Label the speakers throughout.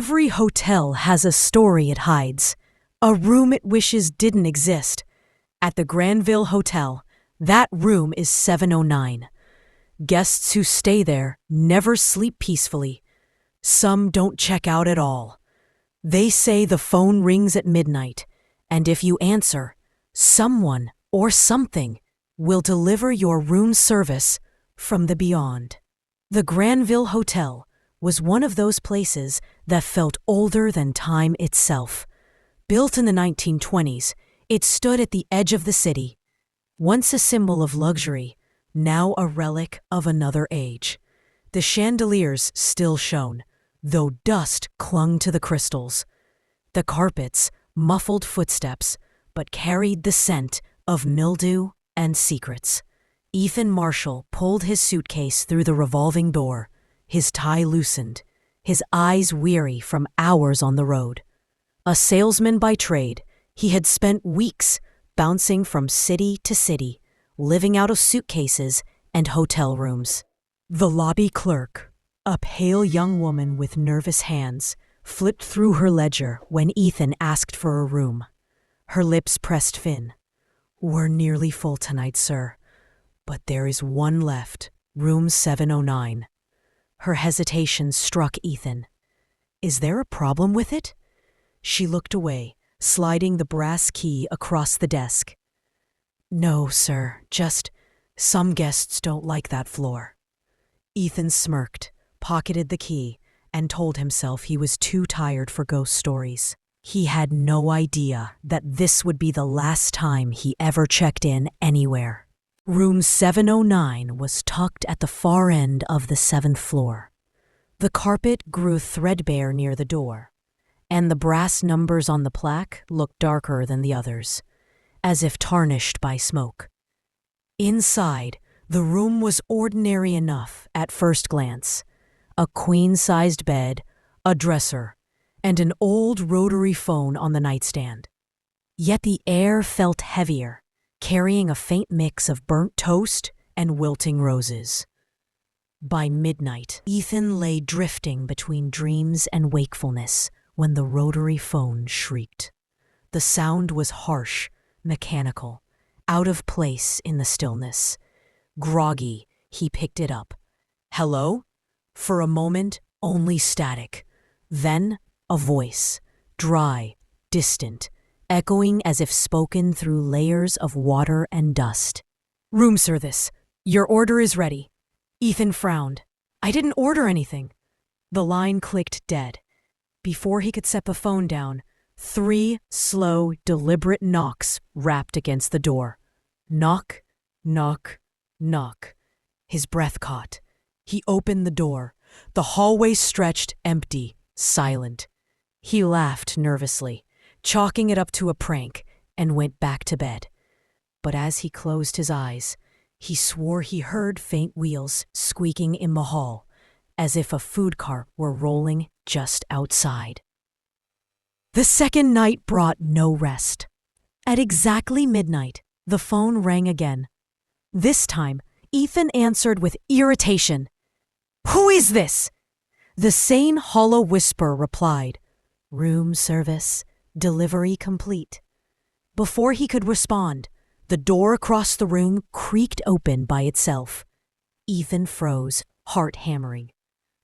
Speaker 1: Every hotel has a story it hides, a room it wishes didn't exist. At the Granville Hotel, that room is 709. Guests who stay there never sleep peacefully. Some don't check out at all. They say the phone rings at midnight, and if you answer, someone or something will deliver your room service from the beyond. The Granville Hotel was one of those places that felt older than time itself. Built in the 1920s, it stood at the edge of the city. Once a symbol of luxury, now a relic of another age. The chandeliers still shone, though dust clung to the crystals. The carpets muffled footsteps, but carried the scent of mildew and secrets. Ethan Marshall pulled his suitcase through the revolving door, his tie loosened, his eyes weary from hours on the road. A salesman by trade, he had spent weeks bouncing from city to city, living out of suitcases and hotel rooms. The lobby clerk, a pale young woman with nervous hands, flipped through her ledger when Ethan asked for a room. Her lips pressed thin. "We're nearly full tonight, sir, but there is one left, room 709. Her hesitation struck Ethan. "Is there a problem with it?" She looked away, sliding the brass key across the desk. "No, sir, just some guests don't like that floor." Ethan smirked, pocketed the key, and told himself he was too tired for ghost stories. He had no idea that this would be the last time he ever checked in anywhere. Room 709 was tucked at the far end of the 7th floor. The carpet grew threadbare near the door, and the brass numbers on the plaque looked darker than the others, as if tarnished by smoke. Inside, the room was ordinary enough at first glance. A queen-sized bed, a dresser, and an old rotary phone on the nightstand. Yet the air felt heavier, carrying a faint mix of burnt toast and wilting roses. By midnight, Ethan lay drifting between dreams and wakefulness when the rotary phone shrieked. The sound was harsh, mechanical, out of place in the stillness. Groggy, he picked it up. "Hello?" For a moment, only static. Then, a voice, dry, distant, echoing as if spoken through layers of water and dust. "Room service. Your order is ready." Ethan frowned. "I didn't order anything." The line clicked dead. Before he could set the phone down, 3 slow, deliberate knocks rapped against the door. Knock, knock, knock. His breath caught. He opened the door. The hallway stretched empty, silent. He laughed nervously, chalking it up to a prank, and went back to bed. But as he closed his eyes, he swore he heard faint wheels squeaking in the hall, as if a food cart were rolling just outside. The second night brought no rest. At exactly midnight, the phone rang again. This time, Ethan answered with irritation. "Who is this?" The same hollow whisper replied, "Room service, delivery complete." Before he could respond, the door across the room creaked open by itself. Ethan froze, heart hammering.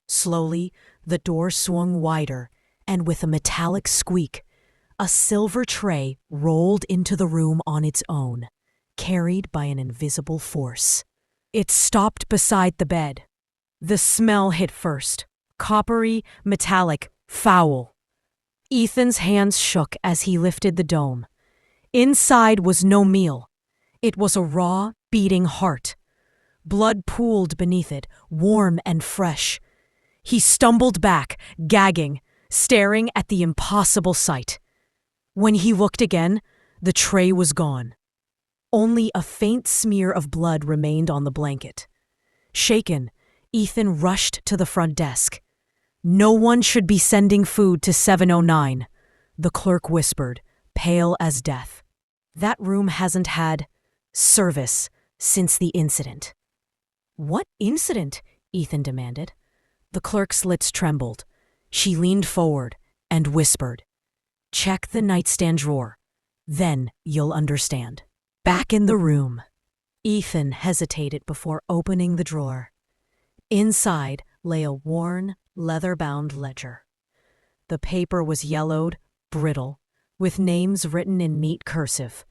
Speaker 1: Slowly, the door swung wider, and with a metallic squeak, a silver tray rolled into the room on its own, carried by an invisible force. It stopped beside the bed. The smell hit first. Coppery, metallic, foul. Ethan's hands shook as he lifted the dome. Inside was no meal. It was a raw, beating heart. Blood pooled beneath it, warm and fresh. He stumbled back, gagging, staring at the impossible sight. When he looked again, the tray was gone. Only a faint smear of blood remained on the blanket. Shaken, Ethan rushed to the front desk. "No one should be sending food to 709, the clerk whispered, pale as death. "That room hasn't had service since the incident." "What incident?" Ethan demanded. The clerk's lips trembled. She leaned forward and whispered, "Check the nightstand drawer. Then you'll understand." Back in the room, Ethan hesitated before opening the drawer. Inside lay a worn, leather-bound ledger. The paper was yellowed, brittle, with names written in neat cursive.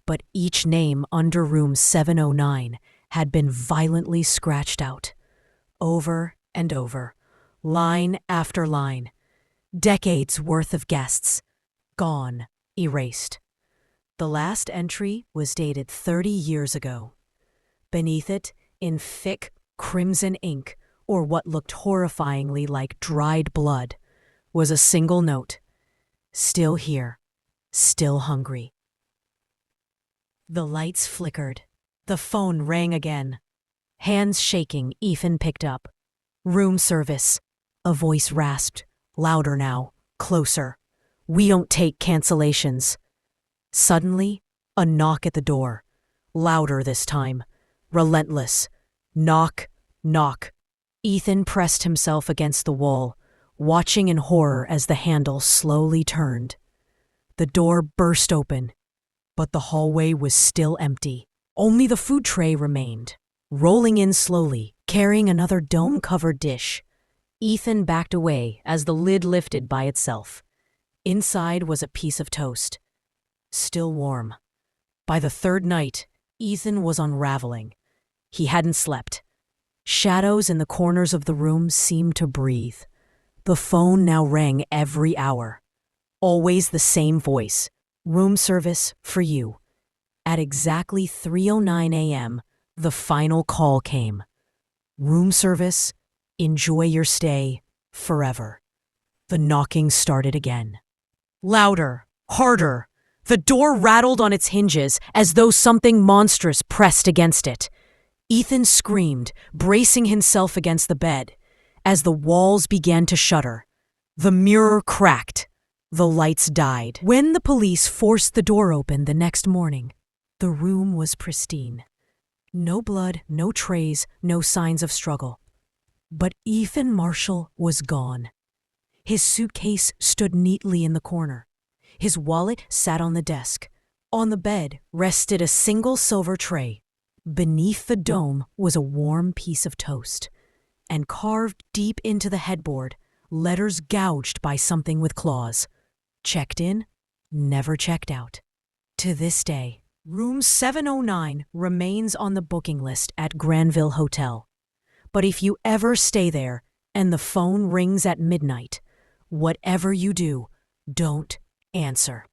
Speaker 1: But each name under room 709 had been violently scratched out, over and over, line after line. Decades worth of guests, gone, erased. The last entry was dated 30 years ago. Beneath it, in thick, crimson ink, or what looked horrifyingly like dried blood, was a single note. Still here, still hungry. The lights flickered. The phone rang again. Hands shaking, Ethan picked up. "Room service." A voice rasped, louder now, closer. "We don't take cancellations." Suddenly, a knock at the door. Louder this time. Relentless. Knock, knock. Ethan pressed himself against the wall, watching in horror as the handle slowly turned. The door burst open, but the hallway was still empty. Only the food tray remained. Rolling in slowly, carrying another dome-covered dish, Ethan backed away as the lid lifted by itself. Inside was a piece of toast, still warm. By the third night, Ethan was unraveling. He hadn't slept. Shadows in the corners of the room seemed to breathe. The phone now rang every hour. Always the same voice. "Room service for you." At exactly 3:09 a.m., the final call came. "Room service, enjoy your stay, forever." The knocking started again. Louder, harder. The door rattled on its hinges as though something monstrous pressed against it. Ethan screamed, bracing himself against the bed. As the walls began to shudder, the mirror cracked. The lights died. When the police forced the door open the next morning, the room was pristine. No blood, no trays, no signs of struggle. But Ethan Marshall was gone. His suitcase stood neatly in the corner. His wallet sat on the desk. On the bed rested a single silver tray. Beneath the dome was a warm piece of toast. And carved deep into the headboard, letters gouged by something with claws. Checked in, never checked out. To this day, room 709 remains on the booking list at Granville Hotel. But if you ever stay there and the phone rings at midnight, whatever you do, don't answer.